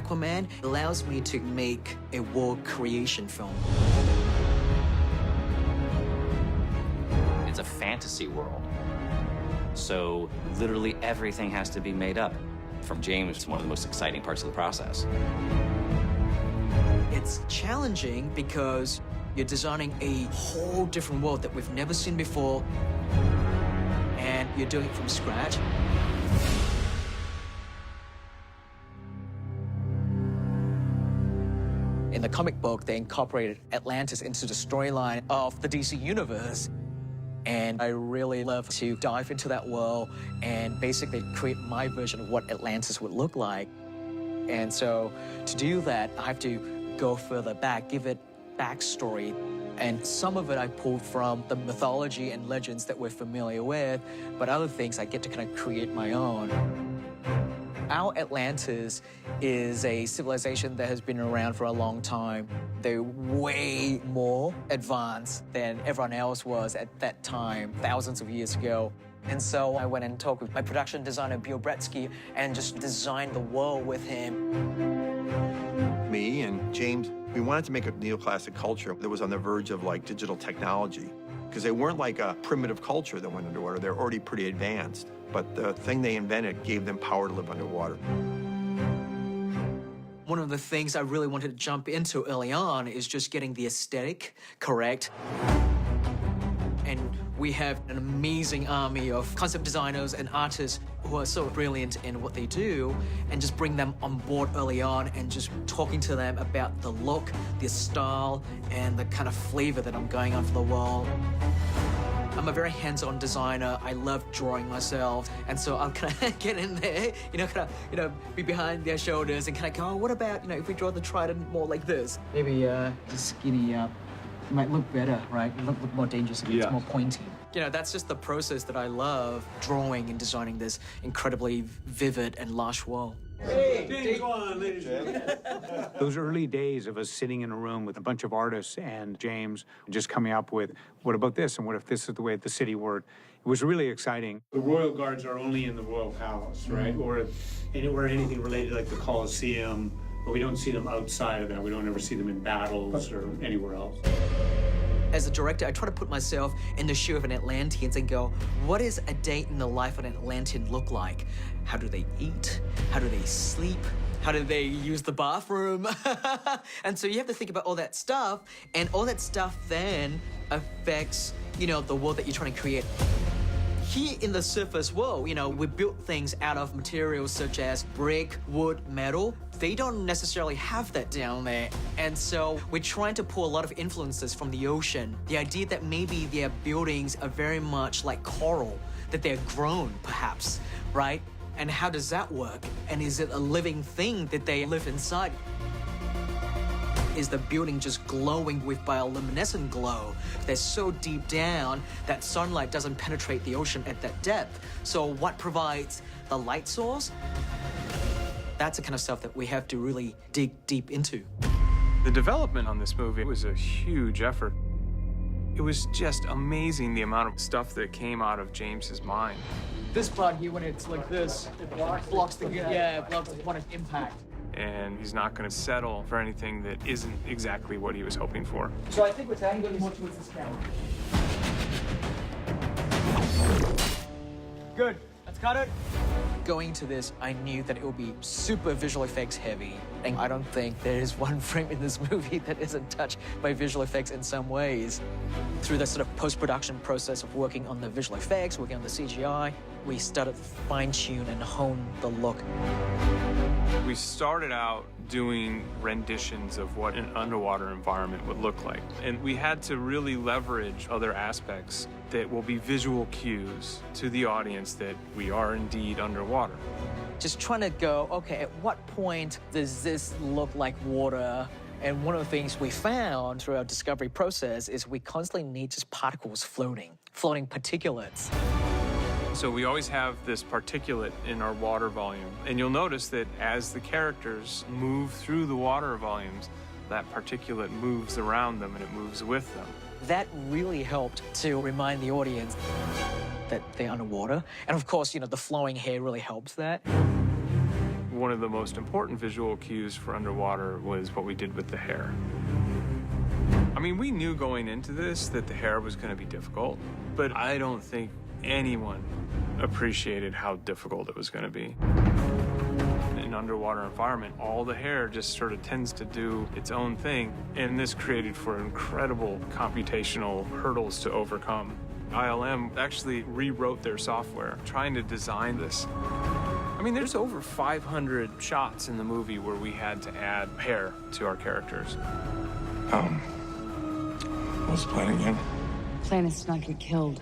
Aquaman allows me to make a world creation film. It's a fantasy world. So literally everything has to be made up. From James, it's one of the most exciting parts of the process. It's challenging because you're designing a whole different world that we've never seen before, and you're doing it from scratch. In the comic book, they incorporated Atlantis into the storyline of the DC universe. And I really love to dive into that world and basically create my version of what Atlantis would look like. And so to do that, I have to go further back, give it backstory. And some of it I pulled from the mythology and legends that we're familiar with, but other things I get to kind of create my own. Our Atlantis is a civilization that has been around for a long time. They're way more advanced than everyone else was at that time, thousands of years ago. And so I went and talked with my production designer, Bill Bretsky, and just designed the world with him. Me and James, we wanted to make a neoclassic culture that was on the verge of like digital technology, because they weren't like a primitive culture that went underwater. They're already pretty advanced. But the thing they invented gave them power to live underwater. One of the things I really wanted to jump into early on is just getting the aesthetic correct. And we have an amazing army of concept designers and artists who are so brilliant in what they do, and just bring them on board early on and just talking to them about the look, the style, and the kind of flavor that I'm going on for the world. I'm a very hands-on designer. I love drawing myself, and so I'll kind of get in there, be behind their shoulders and kind of go, oh, what about, if we draw the trident more like this? Maybe just skinny up. It might look better, right? It look more dangerous if it's more pointy. That's just the process that I love, drawing and designing this incredibly vivid and lush world. Hey, go on, ladies and gentlemen. Those early days of us sitting in a room with a bunch of artists and James just coming up with, what about this? And what if this is the way the city worked? It was really exciting. The Royal Guards are only in the Royal Palace, right? Or anything related like the Colosseum, but we don't see them outside of that. We don't ever see them in battles or anywhere else. As a director, I try to put myself in the shoe of an Atlantean and go, what is a day in the life of an Atlantean look like? How do they eat? How do they sleep? How do they use the bathroom? And so you have to think about all that stuff, and all that stuff then affects, the world that you're trying to create. Here in the surface world, we built things out of materials such as brick, wood, metal. They don't necessarily have that down there. And so we're trying to pull a lot of influences from the ocean. The idea that maybe their buildings are very much like coral, that they're grown, perhaps, right? And how does that work? And is it a living thing that they live inside? Is the building just glowing with bioluminescent glow? They're so deep down that sunlight doesn't penetrate the ocean at that depth. So what provides the light source? That's the kind of stuff that we have to really dig deep into. The development on this movie was a huge effort. It was just amazing the amount of stuff that came out of James's mind. This part here, when it's like this, it blocks the point of impact. And he's not going to settle for anything that isn't exactly what he was hoping for. So I think we're angling more towards this camera. Good. Let's cut it. Going to this, I knew that it would be super visual effects heavy. And I don't think there is one frame in this movie that isn't touched by visual effects in some ways. Through the sort of post-production process of working on the visual effects, working on the CGI, we started to fine-tune and hone the look. We started out doing renditions of what an underwater environment would look like. And we had to really leverage other aspects that will be visual cues to the audience that we are indeed underwater. Just trying to go, okay, at what point does this look like water? And one of the things we found through our discovery process is we constantly need just particles floating particulates. So we always have this particulate in our water volume. And you'll notice that as the characters move through the water volumes, that particulate moves around them and it moves with them. That really helped to remind the audience that they're underwater. And of course, the flowing hair really helps that. One one of the most important visual cues for underwater was what we did with the hair. I mean, we knew going into this that the hair was going to be difficult, but I don't think anyone appreciated how difficult it was going to be. In an underwater environment, all the hair just sort of tends to do its own thing, and this created for incredible computational hurdles to overcome. ILM actually rewrote their software trying to design this. I mean, there's over 500 shots in the movie where we had to add hair to our characters. What's the plan again? Plan is to not get killed.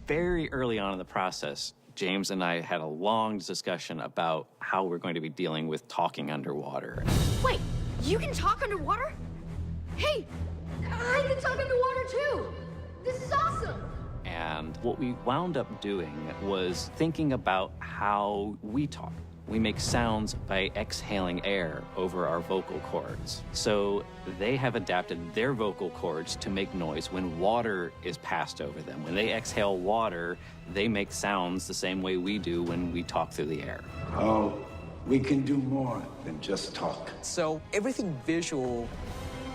Very early on in the process, James and I had a long discussion about how we're going to be dealing with talking underwater. Wait, you can talk underwater? Hey, I can talk underwater too! This is awesome! And what we wound up doing was thinking about how we talk. We make sounds by exhaling air over our vocal cords. So they have adapted their vocal cords to make noise when water is passed over them. When they exhale water, they make sounds the same way we do when we talk through the air. Oh, we can do more than just talk. So everything visual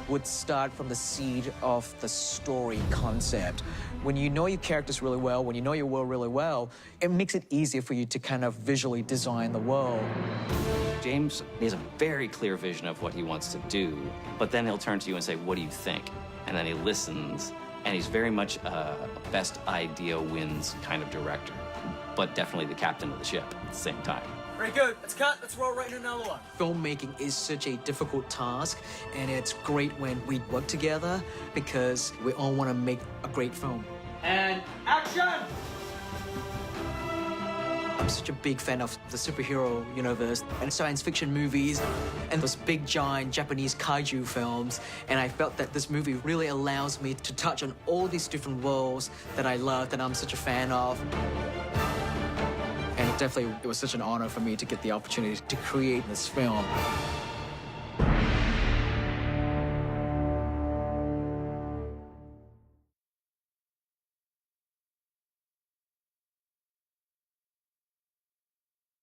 would start from the seed of the story concept. When you know your characters really well, when you know your world really well, it makes it easier for you to kind of visually design the world. James has a very clear vision of what he wants to do, but then he'll turn to you and say, what do you think? And then he listens, and he's very much a best idea wins kind of director, but definitely the captain of the ship at the same time. Very good. Let's cut. Let's roll right into another one. Filmmaking is such a difficult task, and it's great when we work together because we all want to make a great film. And action! I'm such a big fan of the superhero universe and science fiction movies and those big, giant Japanese kaiju films. And I felt that this movie really allows me to touch on all these different worlds that I love, that I'm such a fan of. And it was such an honor for me to get the opportunity to create this film.